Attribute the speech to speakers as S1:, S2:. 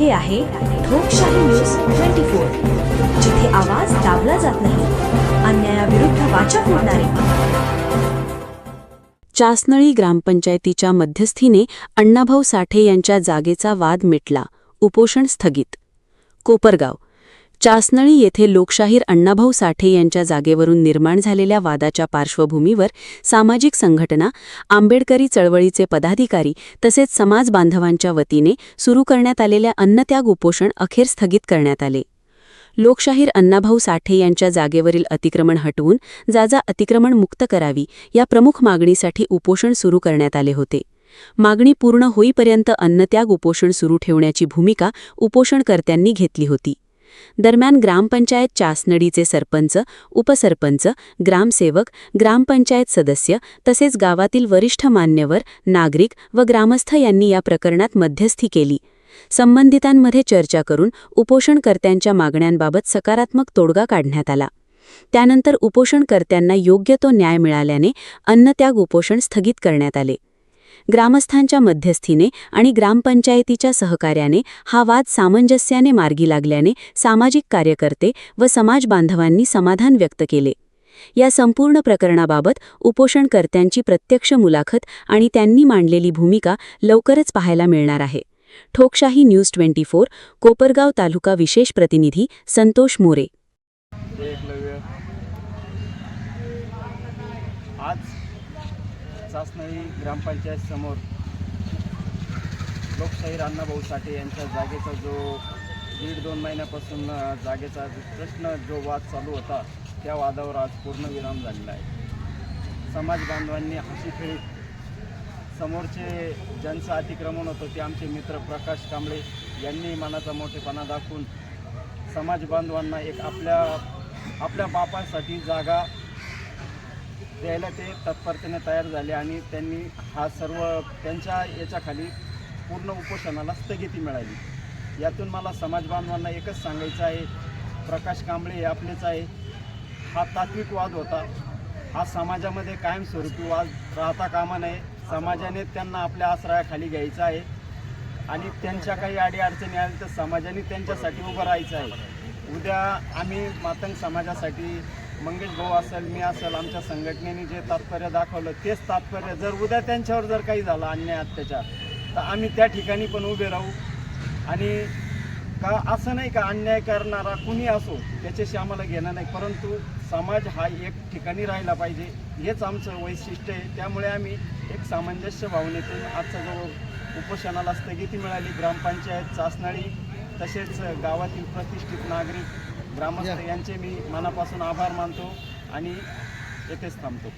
S1: हे आहे लोकशाही न्यूज 24, जिथे आवाज दाबला जात नाही, अन्यायाविरुद्ध वाचा फोडणारे.
S2: चासनळी ग्रामपंचायतीच्या मध्यस्थीने अण्णाभाऊ साठे यांच्या जागेचा वाद मिटला, उपोषण स्थगित. कोपरगाव. चासनळी येथे लोकशाहीर अण्णाभाऊ साठे यांच्या जागेवरून निर्माण झालेल्या वादाच्या पार्श्वभूमीवर सामाजिक संघटना, आंबेडकरी चळवळीचे पदाधिकारी तसेच समाज बांधवांच्या वतीने सुरू करण्यात आलेल्या अन्नत्याग उपोषण अखेर स्थगित करण्यात आले. लोकशाहीर अण्णाभाऊ साठे यांच्या जागेवरील अतिक्रमण हटवून जागा अतिक्रमण मुक्त करावी या प्रमुख मागणीसाठी उपोषण सुरू करण्यात आले होते. मागणी पूर्ण होईपर्यंत अन्नत्याग उपोषण सुरू ठेवण्याची भूमिका उपोषणकर्त्यांनी घेतली होती. दरम्यान ग्रामपंचायत चासनळीचे सरपंच, उपसरपंच, ग्रामसेवक, ग्रामपंचायत सदस्य तसेच गावातील वरिष्ठ मान्यवर, नागरिक व ग्रामस्थ यांनी या प्रकरणात मध्यस्थी केली. संबंधितांमध्ये चर्चा करून उपोषणकर्त्यांच्या मागण्यांबाबत सकारात्मक तोडगा काढण्यात आला. त्यानंतर उपोषणकर्त्यांना योग्य तो न्याय मिळाल्याने अन्नत्याग उपोषण स्थगित करण्यात आले. ग्रामस्थांच्या मध्यस्थीने आणि ग्रामपंचायतीच्या सहकार्याने हा वाद सामंजस्याने मार्गी लागल्याने सामाजिक कार्यकर्ते व समाज बांधवांनी समाधान व्यक्त केले. या संपूर्ण प्रकरणाबाबत उपोषणकर्त्यांची प्रत्यक्ष मुलाखत आणि त्यांनी मांडलेली भूमिका लवकरच पाहायला मिळणार आहे. ठोकशाही न्यूज 24, कोपरगाव तालुका विशेष प्रतिनिधी संतोष मोरे.
S3: आज चासनळी ग्रामपंचायत समोर लोकशाहीर अण्णाभाऊ साठे यांच्या जागेचा जो 1.5-2 महिन्यापासून जागेचा प्रश्न जो वाद चालू होता, त्या वादावर आज पूर्णविराम झालेला आहे. समाज बांधवांनी हसी खेळीत समोरचे ज्यांचं अतिक्रमण होतं ते आमचे मित्र प्रकाश कांबळे यांनी मनाचा मोठेपणा दाखवून समाज बांधवांना एक आपल्या बापासाठी जागा द्यायला ते तत्परतेने तयार झाले आणि त्यांनी हा सर्व त्यांच्या याच्याखाली पूर्ण उपोषणाला स्थगिती मिळाली. यातून मला समाज बांधवांना एकच सांगायचं आहे, प्रकाश कांबळे हे आपलेच आहे. हा तात्विक वाद होता. हा समाजामध्ये कायमस्वरूपी वाद राहता कामा नये. समाजाने त्यांना आपल्या आश्रयाखाली घ्यायचं आहे आणि त्यांच्या काही अडीअडचणी आल्या तर समाजाने त्यांच्यासाठी उभं राहायचं आहे. उद्या आम्ही मातंग समाजासाठी मंगेश भाऊ असेल, मी असेल, आमच्या संघटनेने जे तात्पर्य दाखवलं तेच तात्पर्य जर उद्या त्यांच्यावर जर काही झालं अन्याय अत्याचार तर आम्ही त्या ठिकाणी पण उभे राहू. आणि का असं नाही का अन्याय करणारा कुणी असो त्याच्याशी आम्हाला घेणं नाही, परंतु समाज हा एक ठिकाणी राहिला पाहिजे हेच आमचं वैशिष्ट्य आहे. त्यामुळे आम्ही एक सामंजस्य भावनेतून आजचा जो उपोषणाला स्थगिती मिळाली, ग्रामपंचायत चासनळी तसेच गावातील प्रतिष्ठित नागरिक ग्रामस्थ यांचे मी मनापासून आभार मानतो आणि येथेच थांबतो.